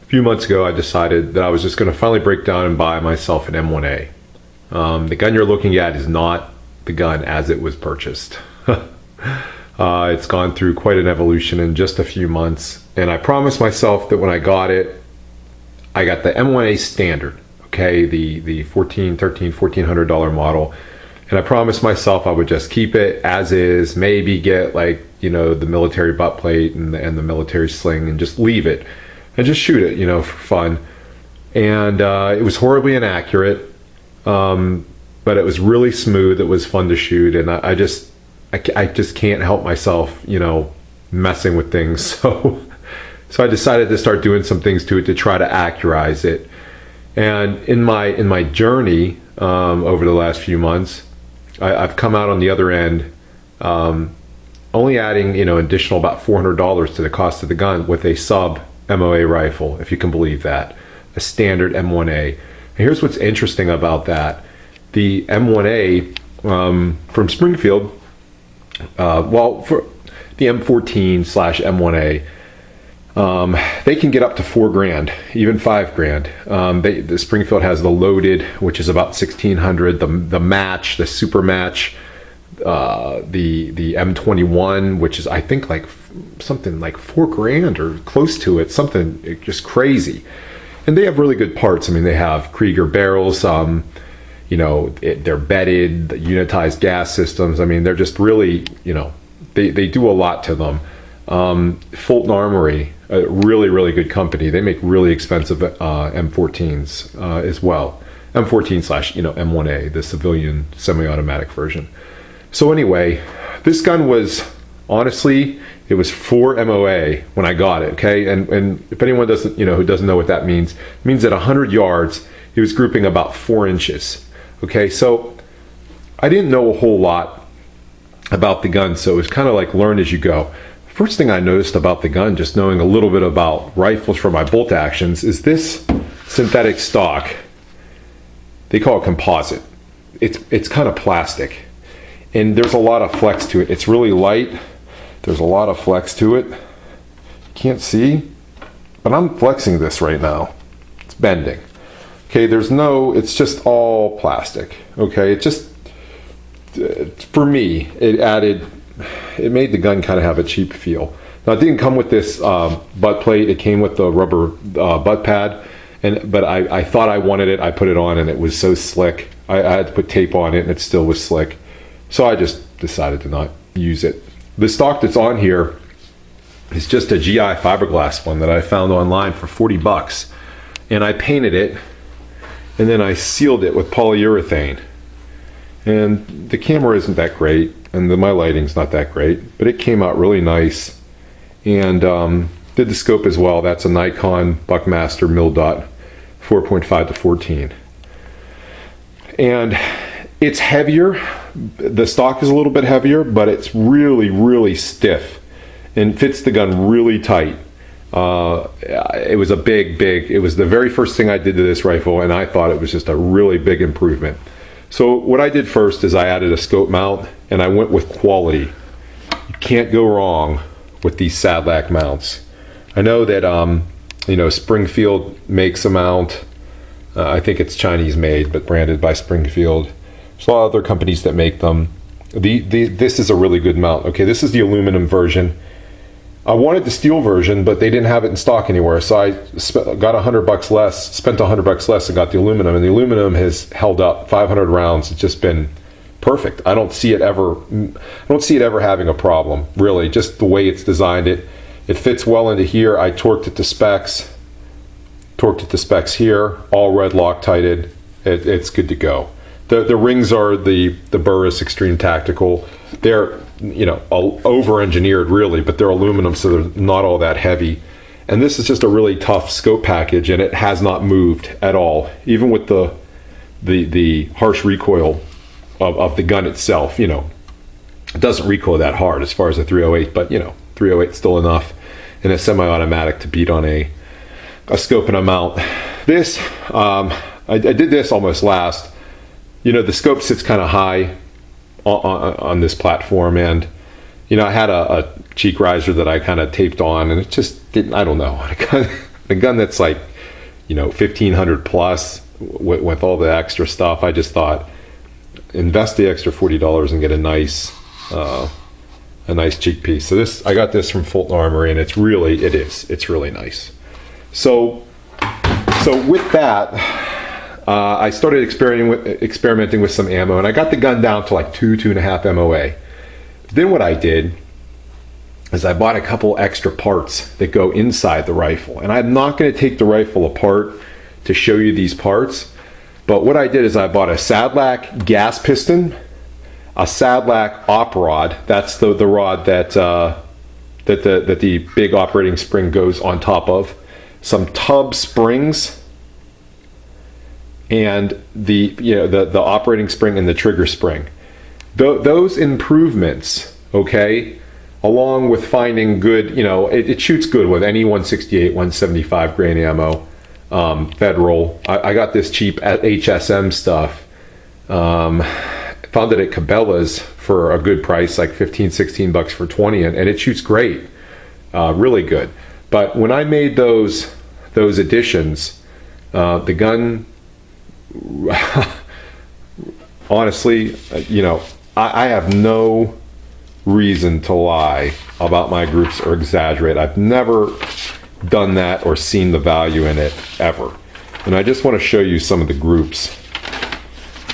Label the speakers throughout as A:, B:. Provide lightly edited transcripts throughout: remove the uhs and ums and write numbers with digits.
A: A few months ago, I decided that I was just going to finally break down and buy myself an M1A. The gun you're looking at is not the gun as it was purchased. It's gone through quite an evolution in just a few months, and I promised myself that when I got it, I got the M1A Standard, okay, the $1,400 model, and I promised myself I would just keep it as is, maybe get like, you know, the military butt plate and the military sling and just leave it and just shoot it, you know, for fun. And it was horribly inaccurate, but it was really smooth. It was fun to shoot, and I just can't help myself, you know, messing with things. So I decided to start doing some things to it to try to accurize it. And in my journey over the last few months, I've come out on the other end, only adding, you know, additional about $400 to the cost of the gun with a sub MOA rifle, if you can believe that, a standard M1A. And here's what's interesting about that: the M1A from Springfield, well, for the M14/M1A, they can get up to $4,000, even $5,000. The Springfield has the loaded, which is about $1,600. The match, the super match, the M21, which is I think like something like $4,000 or close to it, something just crazy. And they have really good parts. I mean, they have Krieger barrels. You know, they're bedded, the unitized gas systems. I mean, they're just really, you know, they do a lot to them. Fulton Armory, a really good company. They make really expensive M14s as well. M14 / you know, M1A, the civilian semi-automatic version. So anyway, this gun was, honestly, it was for MOA when I got it, okay? And if anyone doesn't, you know, who doesn't know what that means, it means at 100 yards, it was grouping about 4 inches, okay? So I didn't know a whole lot about the gun, so it was kind of like learn as you go. First thing I noticed about the gun, just knowing a little bit about rifles from my bolt actions, is this synthetic stock. They call it composite. It's kind of plastic, and there's a lot of flex to it. It's really light. There's a lot of flex to it. Can't see, but I'm flexing this right now. It's bending. Okay, it's just all plastic. Okay, it just, for me, it made the gun kind of have a cheap feel. Now, it didn't come with this butt plate. It came with the rubber butt pad, but I thought I wanted it. I put it on, and it was so slick. I had to put tape on it, and it still was slick. So I just decided to not use it. The stock that's on here is just a GI fiberglass one that I found online for 40 bucks. And I painted it, and then I sealed it with polyurethane. And the camera isn't that great, and my lighting's not that great, but it came out really nice. And did the scope as well. That's a Nikon Buckmaster Mil-Dot 4.5 to 14. And it's heavier. The stock is a little bit heavier, but it's really stiff and fits the gun really tight. It was it was the very first thing I did to this rifle, and I thought it was just a really big improvement. So what I did first is I added a scope mount, and I went with quality. You can't go wrong with these Sadlac mounts. I know that you know, Springfield makes a mount. I think it's Chinese made, but branded by Springfield. There's a lot of other companies that make them. This is a really good mount. Okay, this is the aluminum version. I wanted the steel version, but they didn't have it in stock anywhere, so I got $100 less, spent $100 less, and got the aluminum. And the aluminum has held up 500 rounds. It's just been perfect. I don't see it ever having a problem, really. Just the way it's designed, it fits well into here. I torqued it to specs. Here, all red Loctited. It's good to go. The rings are the Burris Extreme Tactical. They're, you know, over-engineered really, but they're aluminum, so they're not all that heavy. And this is just a really tough scope package, and it has not moved at all, even with the harsh recoil of the gun itself. You know, it doesn't recoil that hard as far as a 308, but you know, 308 is still enough in a semi-automatic to beat on a scope and a mount. This, I did this almost last. You know, the scope sits kind of high on this platform, and you know, I had a cheek riser that I kind of taped on, and it just didn't, I don't know, a gun that's like, 1,500 plus with all the extra stuff. I just thought, invest the extra $40 and get a nice cheap piece. So I got this from Fulton Armory, and it's really nice. So with that, I started experimenting with some ammo, and I got the gun down to like 2.5 MOA. Then what I did is I bought a couple extra parts that go inside the rifle, and I'm not going to take the rifle apart to show you these parts, but what I did is I bought a Sadlac gas piston, a Sadlac op rod, that's the rod that the big operating spring goes on top of, some tub springs, and the operating spring and the trigger spring. Those improvements, okay, along with finding good, it shoots good with any 168, 175 grain ammo, Federal. I got this cheap HSM stuff. Found it at Cabela's for a good price, like 15, 16 bucks for 20, and it shoots great, really good. But when I made those additions, the gun, honestly, I have no reason to lie about my groups or exaggerate. I've never done that or seen the value in it ever. And I just want to show you some of the groups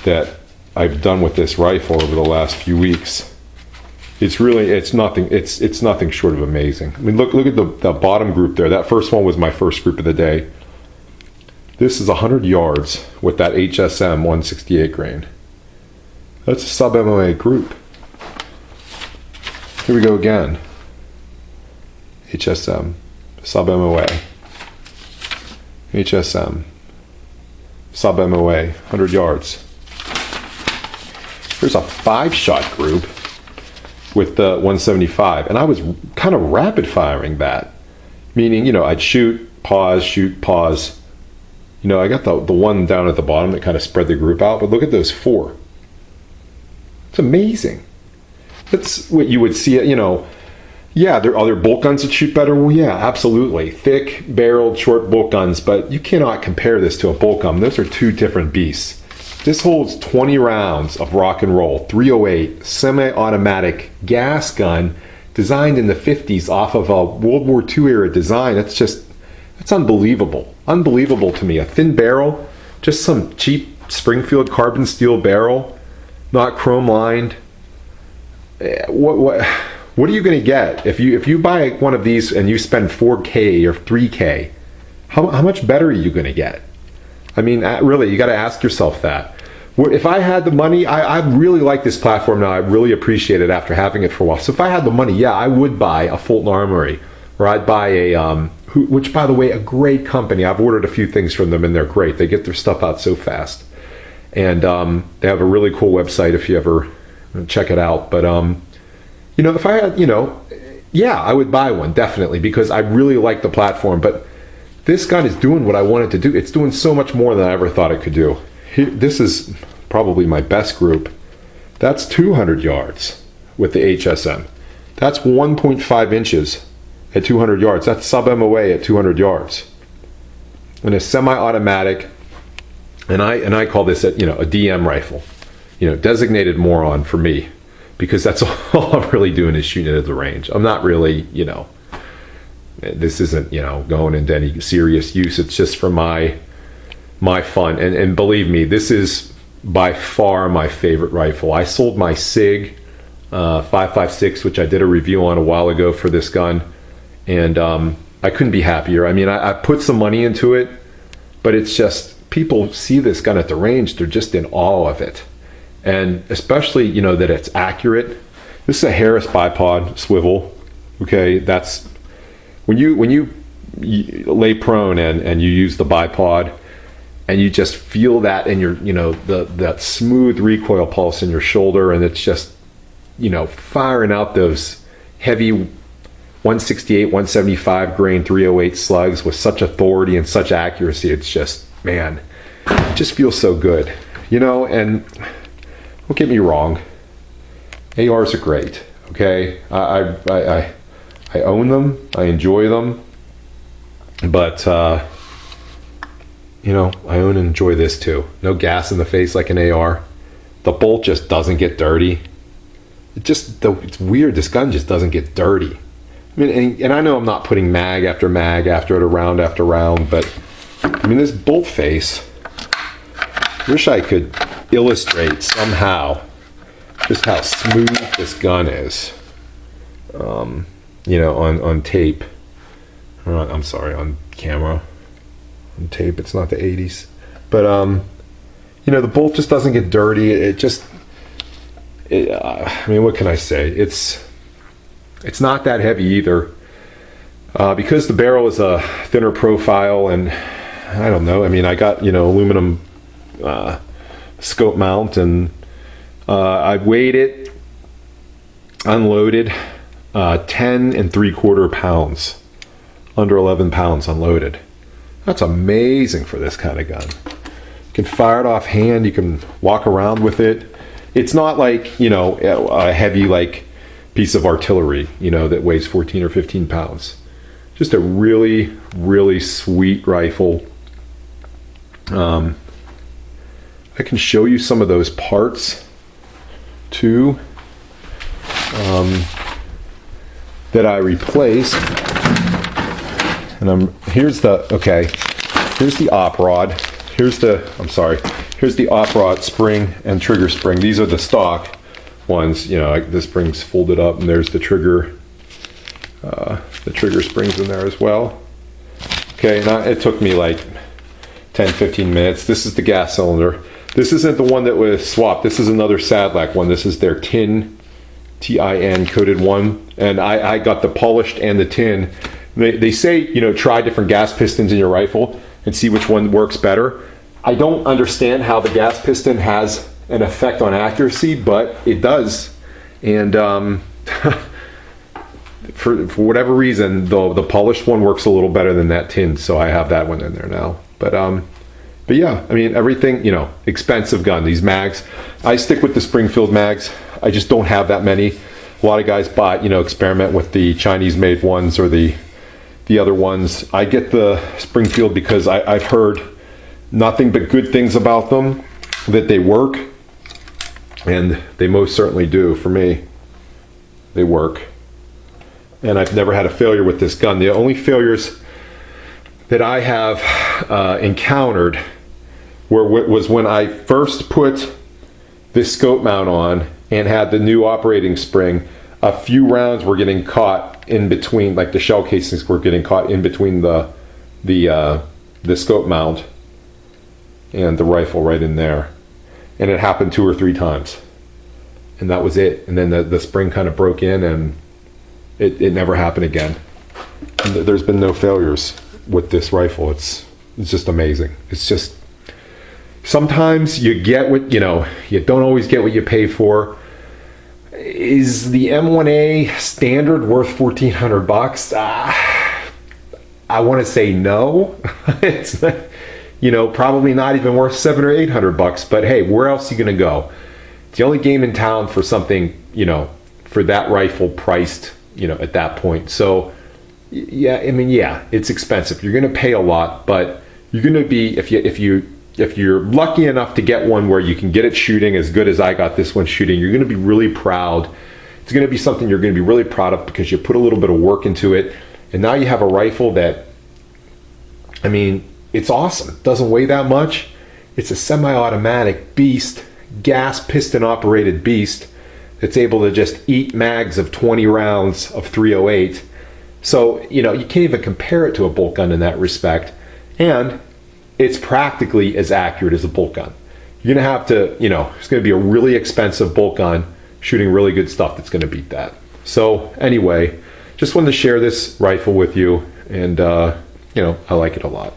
A: that I've done with this rifle over the last few weeks. It's nothing short of amazing. I mean, look at the bottom group there. That first one was my first group of the day. This is 100 yards with that HSM 168 grain. That's a sub MOA group. Here we go again. HSM, sub MOA. HSM, sub MOA, 100 yards. Here's a 5-shot group with the 175, and I was kind of rapid firing that, meaning, I'd shoot, pause. I got the one down at the bottom that kind of spread the group out, but look at those 4. It's amazing. That's what you would see it, yeah, are there bolt guns that shoot better? Well, yeah, absolutely. Thick barreled short bolt guns, but you cannot compare this to a bolt gun. Those are two different beasts. This holds 20 rounds of rock and roll, 308 semi-automatic gas gun designed in the 50s off of a World War II era design. That's unbelievable. Unbelievable to me. A thin barrel, just some cheap Springfield carbon steel barrel, not chrome lined. What are you going to get if you buy one of these and you spend $4K or $3K? How much better are you going to get? I mean, really, you got to ask yourself that. If I had the money, I really like this platform now. I really appreciate it after having it for a while. So if I had the money, yeah, I would buy a Fulton Armory, or I'd buy which, by the way, a great company. I've ordered a few things from them, and they're great. They get their stuff out so fast, and they have a really cool website if you ever check it out. But if I had, yeah, I would buy one definitely because I really like the platform. But this gun is doing what I want it to do. It's doing so much more than I ever thought it could do. This is probably my best group. That's 200 yards with the HSM. That's 1.5 inches at 200 yards. That's sub MOA at 200 yards. And a semi-automatic, and I call this a DM rifle, designated moron for me, because that's all I'm really doing is shooting it at the range. I'm not really, this isn't, going into any serious use. It's just for my fun. And believe me, this is by far my favorite rifle. I sold my SIG 5.56, which I did a review on a while ago for this gun, and I couldn't be happier. I mean, I put some money into it, but it's just, people see this gun at the range, they're just in awe of it. And especially, that it's accurate. This is a Harris bipod swivel. Okay, that's when you lay prone and you use the bipod, and you just feel that in your, that smooth recoil pulse in your shoulder, and it's just, firing out those heavy 168, 175 grain 308 slugs with such authority and such accuracy. It's just, man, it just feels so good, and don't get me wrong, ARs are great, okay? I own them, I enjoy them, But you know, I own and enjoy this too. No gas in the face like an AR. The bolt just doesn't get dirty. It's weird. This gun just doesn't get dirty. I mean, and I know I'm not putting mag after mag after it, round after round, but I mean, this bolt face, wish I could illustrate somehow just how smooth this gun is. You know, on tape. I'm sorry, on camera. On tape, it's not the 80s. But, you know, the bolt just doesn't get dirty. I mean, what can I say? It's not that heavy either. Because the barrel is a thinner profile, and I don't know, I mean, I got, you know, aluminum scope mount, and I weighed it, unloaded, 10 3/4 pounds, under 11 pounds unloaded. That's amazing for this kind of gun. You can fire it off hand, you can walk around with it. It's not like, you know, a heavy like piece of artillery, you know, that weighs 14 or 15 pounds. Just a really, really sweet rifle. I can show you some of those parts too, that I replaced. And here's the op rod. Here's the op rod spring and trigger spring. These are the stock ones. You know, the spring's folded up, and there's the trigger springs in there as well. Okay, now it took me like 10-15 minutes. This is the gas cylinder. This isn't the one that was swapped. This is another Sadlac one. This is their tin, T-I-N coated one, and I got the polished and the tin. They say, you know, try different gas pistons in your rifle and see which one works better. I don't understand how the gas piston has an effect on accuracy, but it does. And for whatever reason, the polished one works a little better than that tin, so I have that one in there now. But yeah, I mean, everything, you know, expensive gun. These mags, I stick with the Springfield mags. I just don't have that many. A lot of guys buy, you know, experiment with the Chinese-made ones or the other ones. I get the Springfield because I've heard nothing but good things about them, that they work, and they most certainly do. For me, they work, and I've never had a failure with this gun. The only failures that I have encountered was when I first put this scope mount on and had the new operating spring. A few rounds were getting caught in between, like the shell casings were getting caught in between the scope mount and the rifle right in there. And it happened 2 or 3 times. And that was it. And then the spring kind of broke in, and it never happened again. And there's been no failures with this rifle. It's just amazing. It's just, sometimes you get what, you know, you don't always get what you pay for. Is the M1A Standard worth $1,400? I want to say no. It's, you know, probably not even worth $700 or $800. But hey, where else are you going to go? It's the only game in town for something, you know, for that rifle priced, you know, at that point. So yeah, I mean, yeah, it's expensive. You're going to pay a lot, but you're going to be, if you're lucky enough to get one where you can get it shooting as good as I got this one shooting, you're going to be really proud. It's going to be something you're going to be really proud of because you put a little bit of work into it. And now you have a rifle that, I mean, it's awesome. It doesn't weigh that much. It's a semi-automatic beast, gas piston operated beast that's able to just eat mags of 20 rounds of 308. So, you know, you can't even compare it to a bolt gun in that respect. And it's practically as accurate as a bolt gun. You're gonna have to, you know, it's gonna be a really expensive bolt gun shooting really good stuff that's gonna beat that. So anyway, just wanted to share this rifle with you, and you know, I like it a lot.